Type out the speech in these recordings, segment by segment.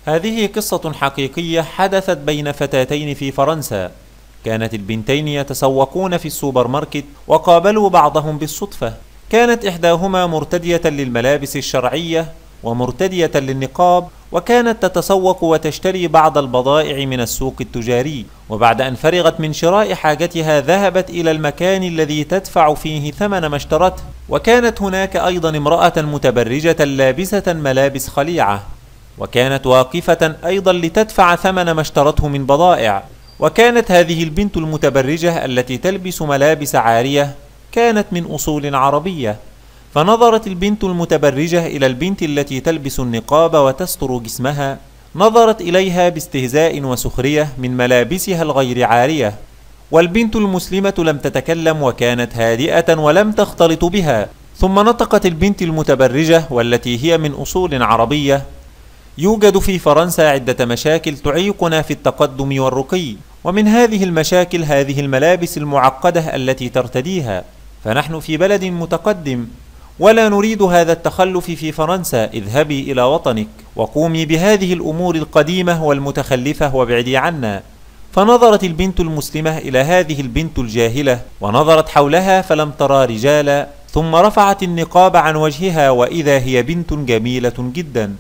هذه قصة حقيقية حدثت بين فتاتين في فرنسا. كانت البنتين يتسوقون في السوبر ماركت وقابلوا بعضهم بالصدفة. كانت إحداهما مرتدية للملابس الشرعية ومرتدية للنقاب، وكانت تتسوق وتشتري بعض البضائع من السوق التجاري، وبعد أن فرغت من شراء حاجتها ذهبت إلى المكان الذي تدفع فيه ثمن ما اشترته. وكانت هناك أيضا امرأة متبرجة لابسة ملابس خليعة، وكانت واقفة أيضا لتدفع ثمن ما اشترته من بضائع. وكانت هذه البنت المتبرجة التي تلبس ملابس عارية كانت من أصول عربية، فنظرت البنت المتبرجة إلى البنت التي تلبس النقاب وتستر جسمها، نظرت إليها باستهزاء وسخرية من ملابسها الغير عارية. والبنت المسلمة لم تتكلم وكانت هادئة ولم تختلط بها. ثم نطقت البنت المتبرجة والتي هي من أصول عربية: يوجد في فرنسا عدة مشاكل تعيقنا في التقدم والرقي، ومن هذه المشاكل هذه الملابس المعقدة التي ترتديها، فنحن في بلد متقدم ولا نريد هذا التخلف في فرنسا. اذهبي إلى وطنك وقومي بهذه الأمور القديمة والمتخلفة وابعدي عنا. فنظرت البنت المسلمة إلى هذه البنت الجاهلة ونظرت حولها فلم ترى رجالا، ثم رفعت النقاب عن وجهها وإذا هي بنت جميلة جدا،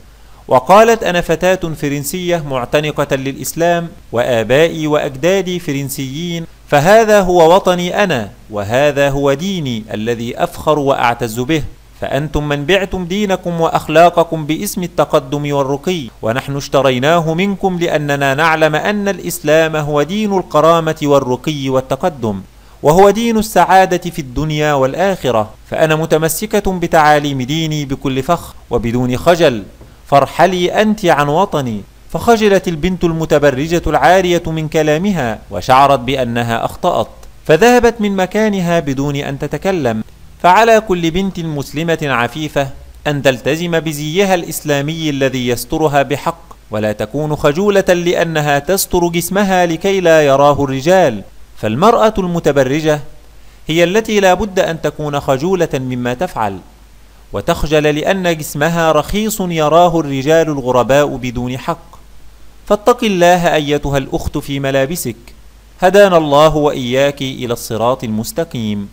وقالت: أنا فتاة فرنسية معتنقة للإسلام، وآبائي وأجدادي فرنسيين، فهذا هو وطني أنا، وهذا هو ديني الذي أفخر وأعتز به، فأنتم من بعتم دينكم وأخلاقكم باسم التقدم والرقي، ونحن اشتريناه منكم لأننا نعلم أن الإسلام هو دين الكرامة والرقي والتقدم، وهو دين السعادة في الدنيا والآخرة، فأنا متمسكة بتعاليم ديني بكل فخر وبدون خجل، فارحلي أنت عن وطني. فخجلت البنت المتبرجة العارية من كلامها وشعرت بأنها أخطأت، فذهبت من مكانها بدون أن تتكلم. فعلى كل بنت مسلمة عفيفة أن تلتزم بزيها الإسلامي الذي يسترها بحق، ولا تكون خجولة لأنها تستر جسمها لكي لا يراه الرجال. فالمرأة المتبرجة هي التي لا بد أن تكون خجولة مما تفعل، وتخجل لأن جسمها رخيص يراه الرجال الغرباء بدون حق. فاتق الله أيتها الأخت في ملابسك. هدانا الله وإياك إلى الصراط المستقيم.